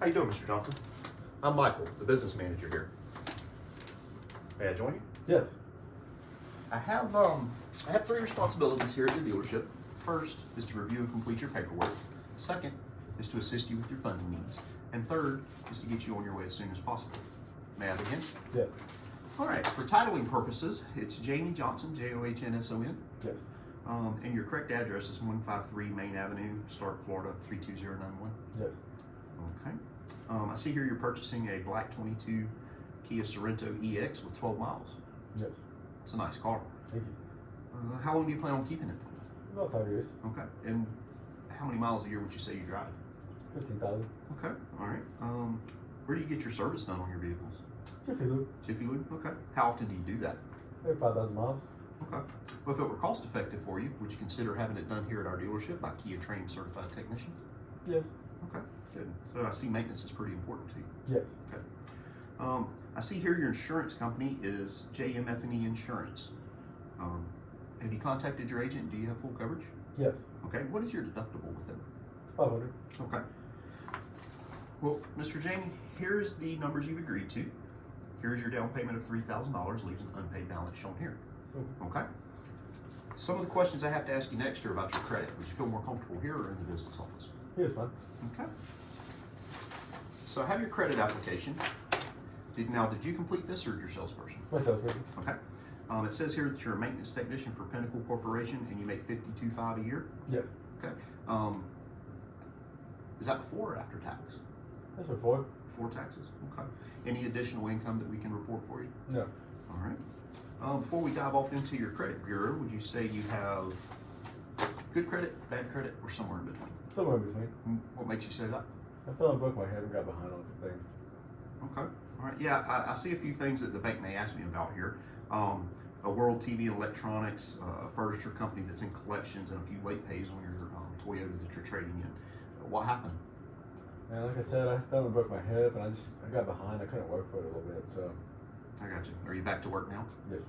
How you doing, Mr. Johnson? I'm Michael, the business manager here. May I join you? Yes. I have three responsibilities here at the dealership. First is to review and complete your paperwork. Second is to assist you with your funding needs. And third is to get you on your way as soon as possible. May I begin? Yes. All right, for titling purposes, it's Jamie Johnson, Johnsson. Yes. And your correct address is 153 Main Avenue, Stark, Florida, 32091. Yes. Okay. I see here you're purchasing a black 22 Kia Sorento EX with 12 miles. Yes. It's a nice car. Thank you. How long do you plan on keeping it? About 5 years. Okay. And how many miles a year would you say you drive? 15,000. Okay. All right. Where do you get your service done on your vehicles? Jiffy Lube. Jiffy Lube. Okay. How often do you do that? Every 5,000 miles. Okay. Well, if it were cost effective for you, would you consider having it done here at our dealership by Kia trained certified technician? Yes. Okay. Good. So I see maintenance is pretty important to you. Yes. Okay. I see here your insurance company is JMF&E Insurance. Have you contacted your agent? Do you have full coverage? Yes. Okay. What is your deductible with them? 500. Okay. Well, Mr. Jamie, here's the numbers you've agreed to. Here's your down payment of $3,000, leaves an unpaid balance shown here. Okay. Some of the questions I have to ask you next are about your credit. Would you feel more comfortable here or in the business office? Here's fine. Okay. So I have your credit application. Did you complete this or did your salesperson? My salesperson. Okay. It says here that you're a maintenance technician for Pinnacle Corporation and you make $52,500 a year. Yes. Okay. Is that before or after tax? That's before. Before taxes. Okay. Any additional income that we can report for you? No. All right. Before we dive off into your credit bureau, would you say you have good credit, bad credit, or somewhere in between? Somewhere in between. What makes you say that? I fell and broke my head and got behind on some things. Okay. All right. Yeah, I see a few things that the bank may ask me about here. A World TV and Electronics, a furniture company that's in collections, and a few late pays on your Toyota that you're trading in. What happened? And like I said, I fell and broke my hip, and I got behind. I couldn't work for it a little bit, so. I got you. Are you back to work now? Yes.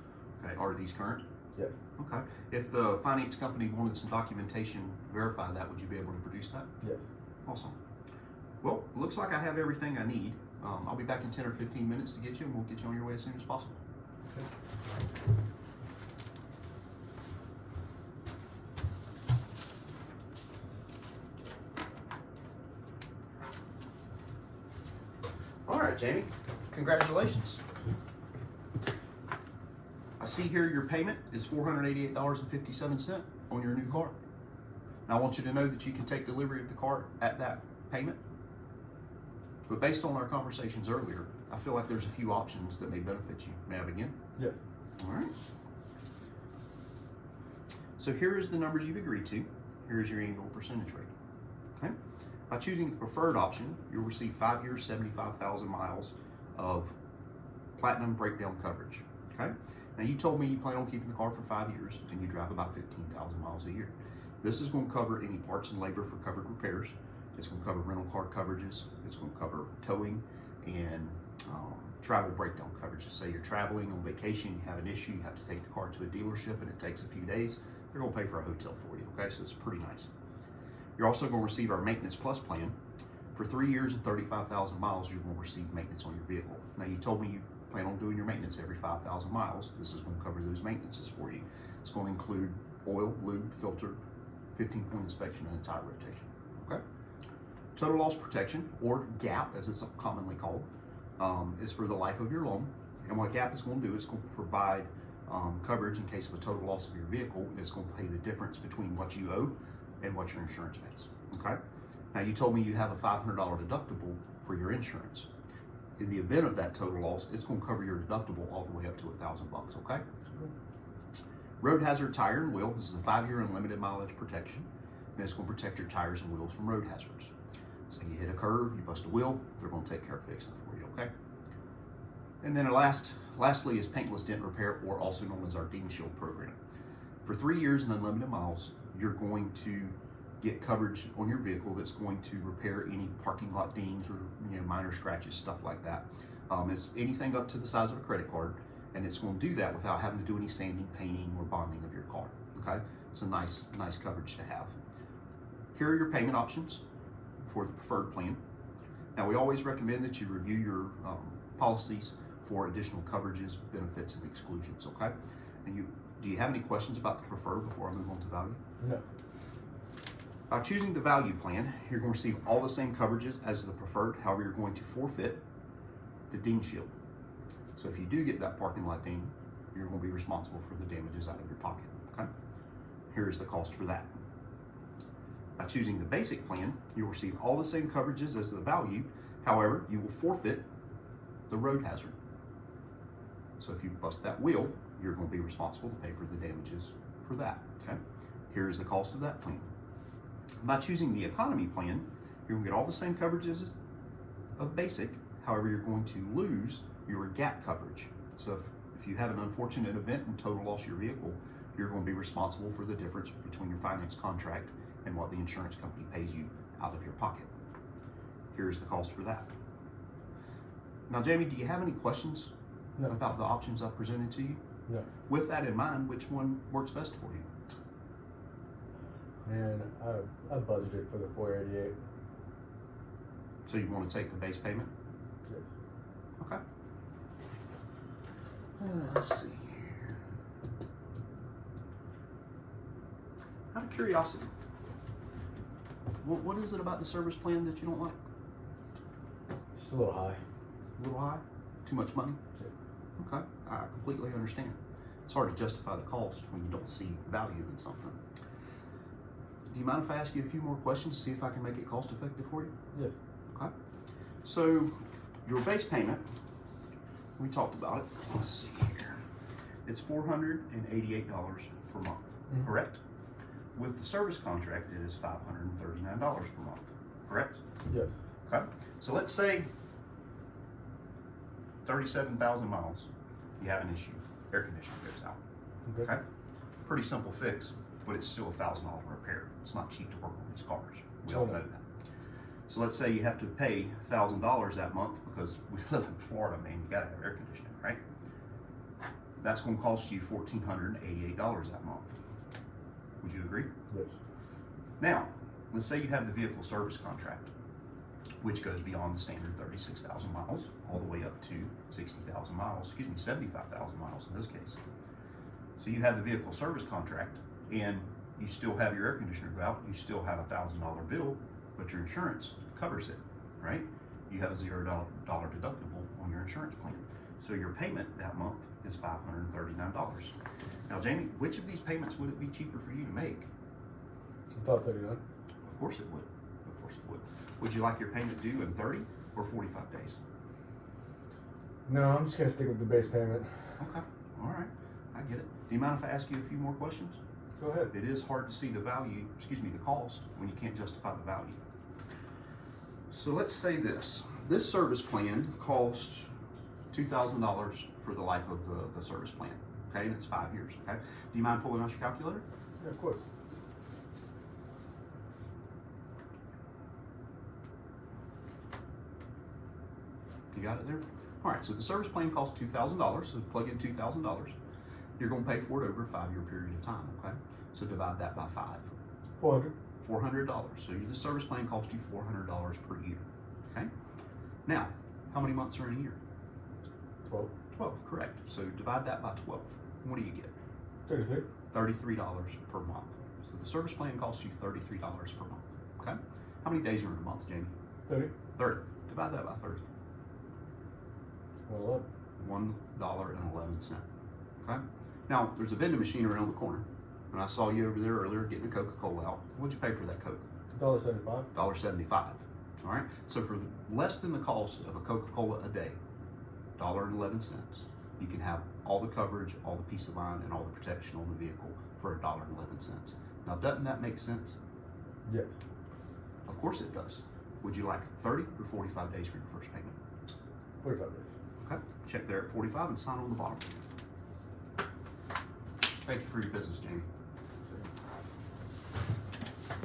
Okay. Are these current? Yes. Okay. If the finance company wanted some documentation, verify that, would you be able to produce that? Yes. Awesome. Well, looks like I have everything I need. I'll be back in 10 or 15 minutes to get you, and we'll get you on your way as soon as possible. Okay. All right, Jamie. Congratulations. I see here your payment is $488.57 on your new car. Now I want you to know that you can take delivery of the car at that payment. But based on our conversations earlier, I feel like there's a few options that may benefit you. May I begin? Yes. All right. So here is the numbers you've agreed to. Here is your annual percentage rate. Okay. By choosing the preferred option, you'll receive 5 years, 75,000 miles of platinum breakdown coverage. Okay. Now you told me you plan on keeping the car for 5 years and you drive about 15,000 miles a year. This is going to cover any parts and labor for covered repairs. It's going to cover rental car coverages. It's going to cover towing and travel breakdown coverage. So say you're traveling on vacation, you have an issue, you have to take the car to a dealership and it takes a few days, they're going to pay for a hotel for you, okay? So it's pretty nice. You're also going to receive our Maintenance Plus plan. For 3 years and 35,000 miles, you're going to receive maintenance on your vehicle. Now you told me you plan on doing your maintenance every 5,000 miles. This is going to cover those maintenances for you. It's going to include oil, lube, filter, 15-point inspection, and a tire rotation, okay? Total loss protection, or GAP as it's commonly called, is for the life of your loan. And what GAP is going to do is going to provide coverage in case of a total loss of your vehicle. It's going to pay the difference between what you owe and what your insurance pays, okay? Now you told me you have a $500 deductible for your insurance. In the event of that total loss, it's going to cover your deductible all the way up to $1,000, okay? Road hazard tire and wheel. This is a 5-year unlimited mileage protection, and it's going to protect your tires and wheels from road hazards. So you hit a curve, you bust a wheel, they're going to take care of fixing it for you, okay? And then lastly is paintless dent repair, or also known as our Dean Shield program. For 3 years and unlimited miles, you're going to get coverage on your vehicle that's going to repair any parking lot dings or minor scratches, stuff like that. It's anything up to the size of a credit card, and it's going to do that without having to do any sanding, painting, or bonding of your car. Okay, it's a nice coverage to have. Here are your payment options for the preferred plan. Now, we always recommend that you review your policies for additional coverages, benefits, and exclusions, okay? And do you have any questions about the preferred before I move on to value? No. By choosing the value plan, you're going to receive all the same coverages as the preferred. However, you're going to forfeit the ding shield. So if you do get that parking lot ding, you're going to be responsible for the damages out of your pocket, okay? Here's the cost for that. By choosing the basic plan, you'll receive all the same coverages as the value. However, you will forfeit the road hazard. So if you bust that wheel, you're going to be responsible to pay for the damages for that, okay? Here's the cost of that plan. By choosing the economy plan, you're going to get all the same coverages of basic. However, you're going to lose your gap coverage. So if you have an unfortunate event and total loss of your vehicle, you're going to be responsible for the difference between your finance contract and what the insurance company pays you out of your pocket. Here's the cost for that. Now, Jamie, do you have any questions about the options I've presented to you? No. With that in mind, which one works best for you? And I budgeted for the 488. So you want to take the base payment? Yes. Okay. Let's see here. Out of curiosity, what is it about the service plan that you don't like? Just a little high. A little high? Too much money? Yeah. Okay, I completely understand. It's hard to justify the cost when you don't see value in something. Do you mind if I ask you a few more questions to see if I can make it cost effective for you? Yes. Okay. So your base payment, we talked about it. Let's see here. It's $488 per month, correct? With the service contract, it is $539 per month, correct? Yes. Okay. So let's say 37,000 miles, you have an issue, air conditioning goes out. Okay. Pretty simple fix, but it's still $1,000 repair. It's not cheap to work on these cars. We all know that. So let's say you have to pay $1,000 that month because we live in Florida, man. You gotta have air conditioning, right? That's going to cost you $1,488 that month. Would you agree? Yes. Now, let's say you have the vehicle service contract, which goes beyond the standard 36,000 miles, all the way up to 60,000 miles, 75,000 miles in this case. So you have the vehicle service contract, and you still have your air conditioner go out, you still have a $1,000 bill, but your insurance covers it, right? You have a $0 deductible on your insurance plan. So your payment that month is $539. Now, Jamie, which of these payments would it be cheaper for you to make? About 39. Of course it would. Of course it would. Would you like your payment due in 30 or 45 days? No, I'm just gonna stick with the base payment. Okay. All right. I get it. Do you mind if I ask you a few more questions? Go ahead. It is hard to see the the cost when you can't justify the value. So let's say this service plan costs $2,000 for the life of the service plan, okay? And it's 5 years, okay? Do you mind pulling out your calculator? Yeah, of course. You got it there? All right, so the service plan costs $2,000, so plug in $2,000. You're gonna pay for it over a 5-year period of time, okay? So divide that by 5. 400. $400. So the service plan costs you $400 per year, okay? Now, how many months are in a year? 12. 12, correct. So divide that by 12. What do you get? 33. $33 per month. So the service plan costs you $33 per month, okay? How many days are in a month, Jamie? 30. 30. Divide that by 30. 111. $1.11, okay? Now, there's a vending machine around the corner, and I saw you over there earlier getting a Coca-Cola out. What'd you pay for that Coke? $1.75. $1.75, all right? So for less than the cost of a Coca-Cola a day, $1.11, you can have all the coverage, all the peace of mind, and all the protection on the vehicle for $1.11. Now, doesn't that make sense? Yes. Of course it does. Would you like 30 or 45 days for your first payment? 45 days. Okay, check there at 45 and sign on the bottom. Thank you for your business, Jamie.